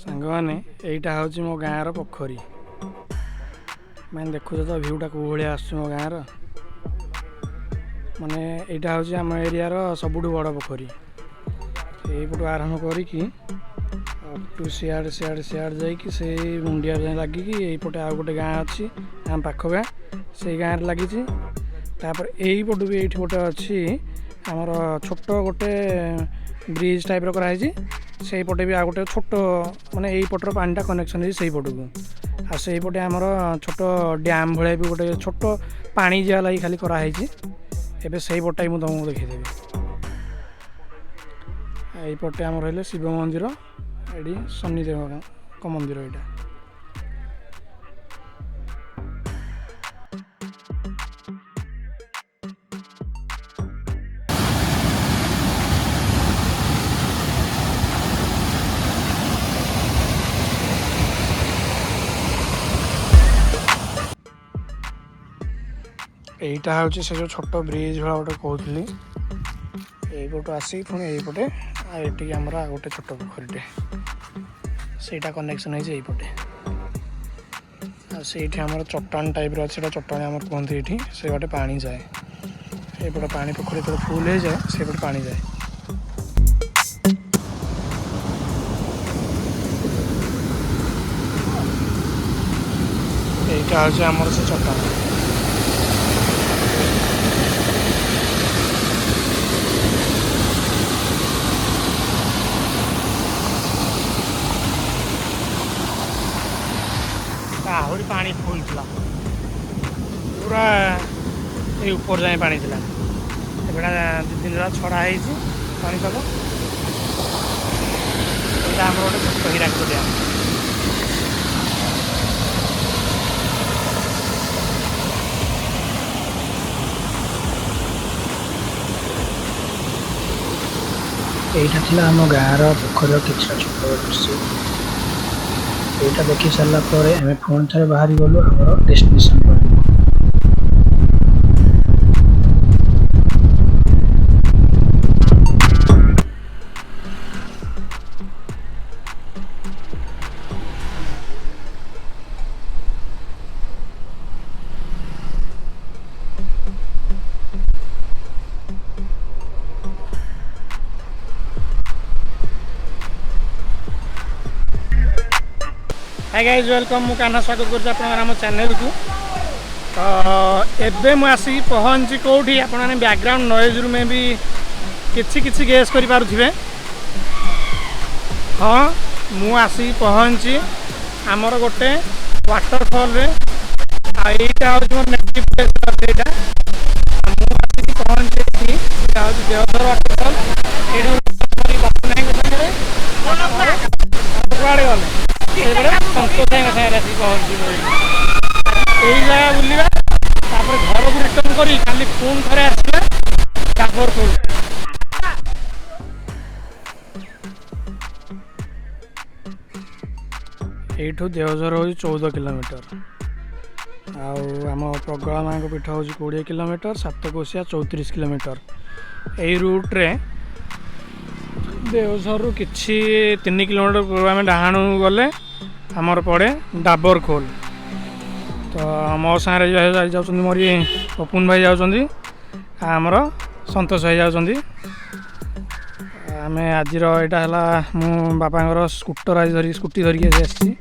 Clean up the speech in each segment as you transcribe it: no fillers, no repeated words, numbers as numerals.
सांग मैंने यहीटा हूँ मो गाँव पोखरी मैंने देखुच तो भ्यूटा कौ भाई आस मो गाँव माने यहाँ हूँ आम एरियार सबुठ बड़ पोखरी यहीपटू आरंभ करी टू सियाड़ सियाड़ सियाड़ जाकि से मुंडिया जाए लगिकी यहीपटे आउ गोटे गाँ अच्छी आम पाख गाँ से गाँव लगी यहीपटू भी ये गोटे अच्छी आमर छोट गोटे ब्रिज टाइप कराई से पटे भी आ गोटे छोट माने यही पटर पानीटा कनेक्शन है पटू आ से पटे आमर छोट डैम भाया भी गोटे छोट पानी जा लगी खाली कराई एबे से पटा मुझे तुमको देखीदेवी यहीपटे आम रही शिव मंदिर ये शनिदेव का मंदिर यहाँ यहीटा हूँ से जो छोट ब्रिज भाया गोटे कहती यहीपटू आसिक पुणी यहीपटे ये आम गोटे छोट पोखरीटे सेटा कनेक्शन होपटे से आम चट्टान टाइप अच्छे चट्टान आम कहते ये से बाटे पानी जाए ये पानी पोखरी जो फुल हो जाए से पटे पानी जाए यहीटा हूँ आमर से चट्टान आहरी पानी फुल था पूरा ये ऊपर जाए पानी था दो दिन छड़ा हो पानी तक यहाँ आम गोटे छोट हीराकुद डैम यहाँ था आम गाँव पोखर किसी छोट दृश्य यहाँ देखी सारा आम पुणी थे बाहरी गलु आम destination point hi guys welcome मु कान्हा स्वागत कर चैनल को तो एबे मु आसी पहुँची कौटी आपने बैकग्राउंड नॉइज रू में भी किछि गेस करि पारुथिबे हाँ मु आसी पहुँची आमर गोटे वाटरफॉल रे आईटा हूँ मोर नेटिव प्लेस एटा मु आसी पहुँची देवधर वाटरफॉल कुआड़े गले संतोष जगह बुलवा घर को रिटर्न करी खाली पुणी थे आसला वाटरफॉल यू देवझर हूँ 14 किलोमीटर आम प्रगला माँ पीठ हूँ 20 किलोमीटर सातकोशिया 34 किलोमीटर यही रूट्रे देवझर किछि 3 किलोमीटर पूर्व आम डाणु गले आमर पड़े डाबर खोल तो मो सारे जा मोरी पपुन भाई जाऊँगी आमर संतोष भाई जाऊँगी आम आज यहाँ मो बापा स्कूटर आज धरिक स्कूटी धरिकी आसी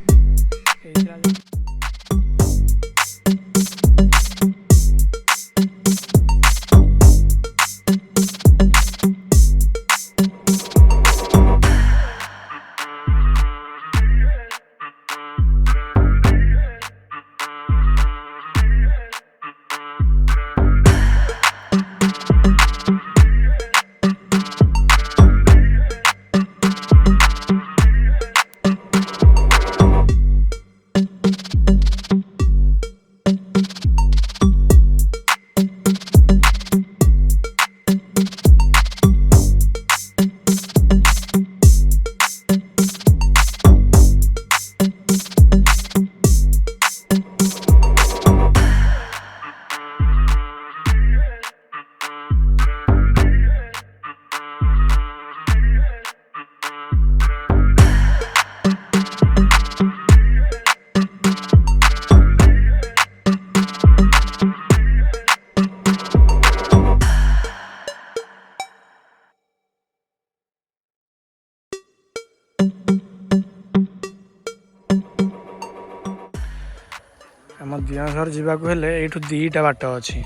आम दियोझर जावाक हेले यू दीटा बाट अच्छी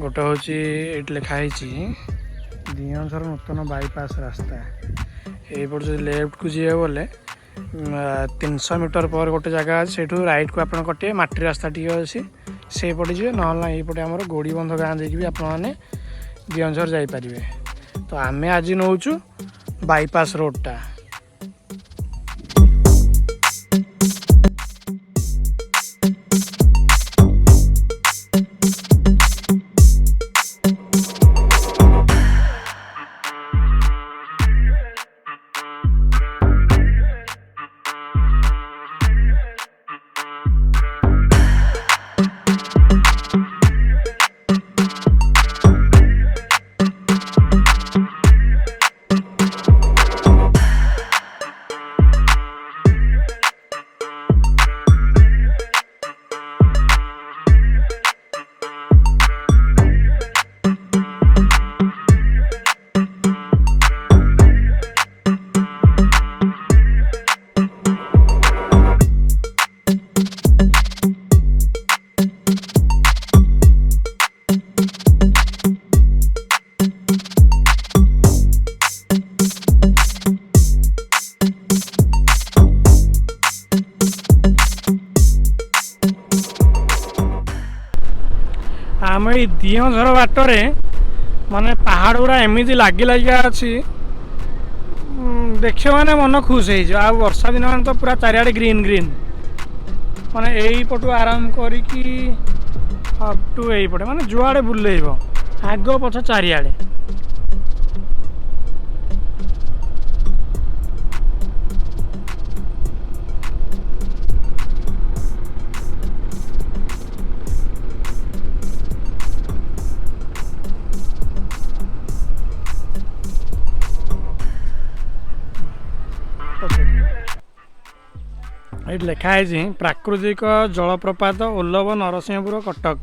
गोटे हूँ ये लिखाई दियोझर नूतन बाईपास रास्ता यहीपट जो लेफ्ट को जी बोले 300 मीटर पर गोटे जगह अच्छे से राइट को आप कटे माटी रास्ता टी अच्छी से पटे जी ना यहीपटे आम गोड़ीबंध गाँ देखिए भी आपने दियोझर जापरेंगे। तो आम आज नौचु बाईपास रोडटा आम ये दियोझर बाटरे माने पहाड़ गुरा एमती लगी लगिया अच्छी देख मैंने मन खुश हो वर्षा दिन मैंने तो पूरा चारिआडे ग्रीन ग्रीन माने यही पटू आराम करिकी अप टू यही पटे माने जुआड़े बुलेब आग पछ चारिआडे ये लिखाई प्राकृतिक जलप्रपात ओल्लभ नरसिंहपुर कटक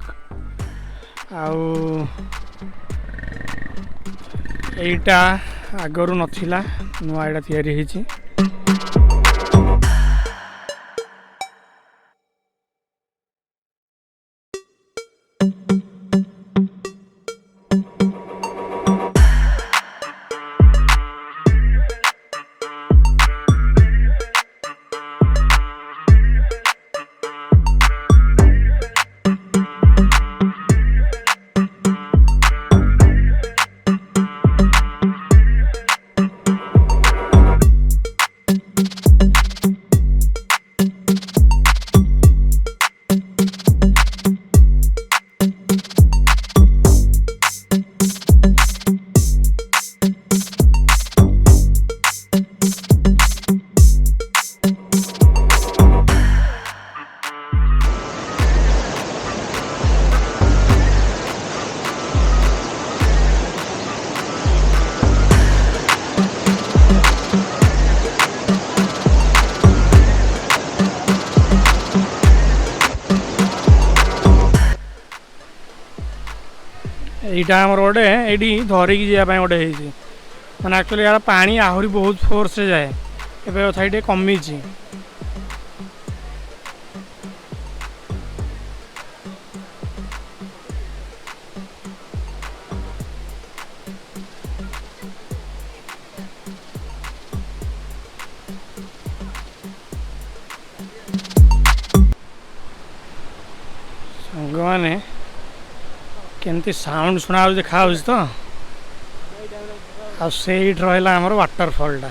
आईटा आगरू नथिला नुआ एटा तैयारी होईची। यहाँ आम गोटे ये धरिकी जावाई गोटे मैंने एक्चुअली यार पानी आहरी बहुत फोर्स से जाए एवं कथा कमी सांग मैंने केमती साउंड शुणा देखा तो आठ रहा आमर वाटरफॉल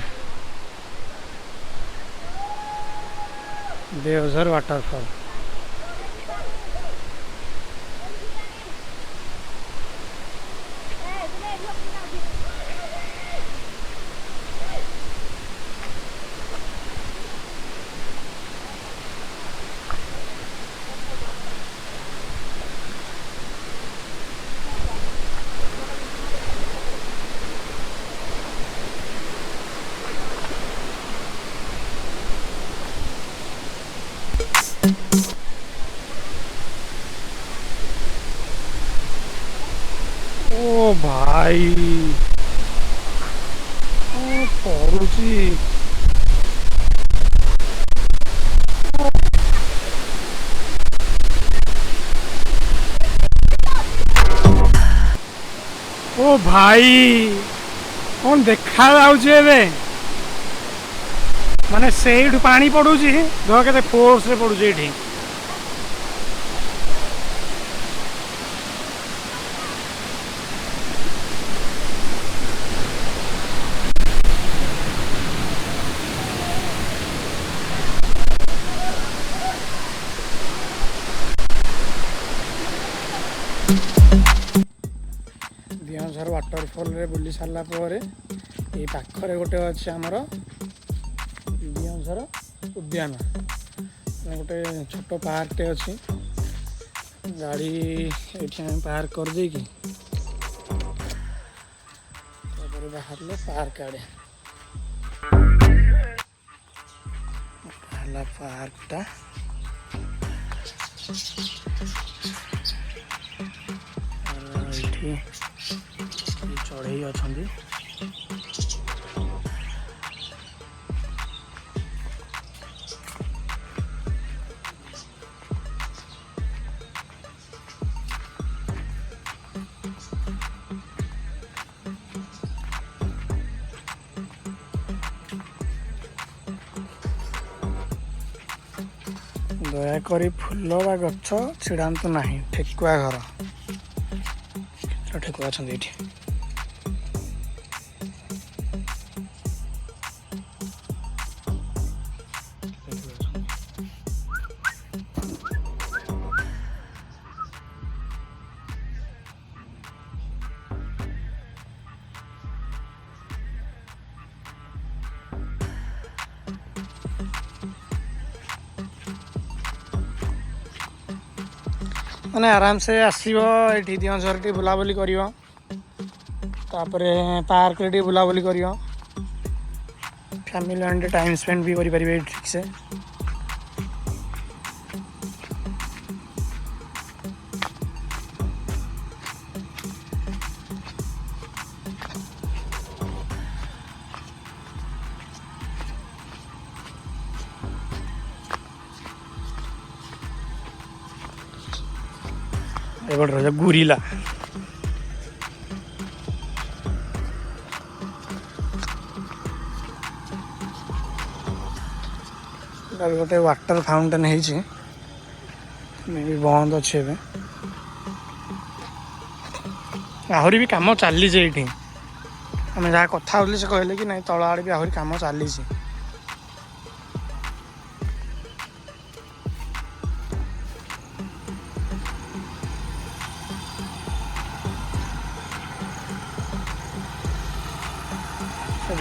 देवझर वाटरफॉल ओ भाई पड़ुची ओ भाई कौन देखा जाऊे माने से पानी पड़ूची देख के फोर्स रे पड़ूची ये देवझर वाटरफॉल रे बुली सारा पर ये पाखरे गोटे अच्छे आमर देवझर उद्यान गोटे छोट पार्कटे अच्छी गाड़ी ये पार्क कर देकी बाहर पार्क आड़े पार्कटा ये चढ़ई अच्छा दयाकोरी फूल बा गछ छिड़ातु ना ठेकुआ घर ठेकुआ अच्छा ये मैंने आराम से आसो ये देवझर टी बुलाबुली कर पार्क रे बुलाबुली कर फैमिली मैंने टाइम स्पेंड भी करें ठीक से रहा गुरीला गोटे वाटर फाउंटेन है बंद अच्छे आहरी भी कम चली आम जहाँ कथा से कहले कि नहीं तल आड़े भी आहरी कम चली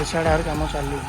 सियाड़े आहरी कम चली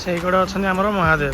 से अच्छा आमर महादेव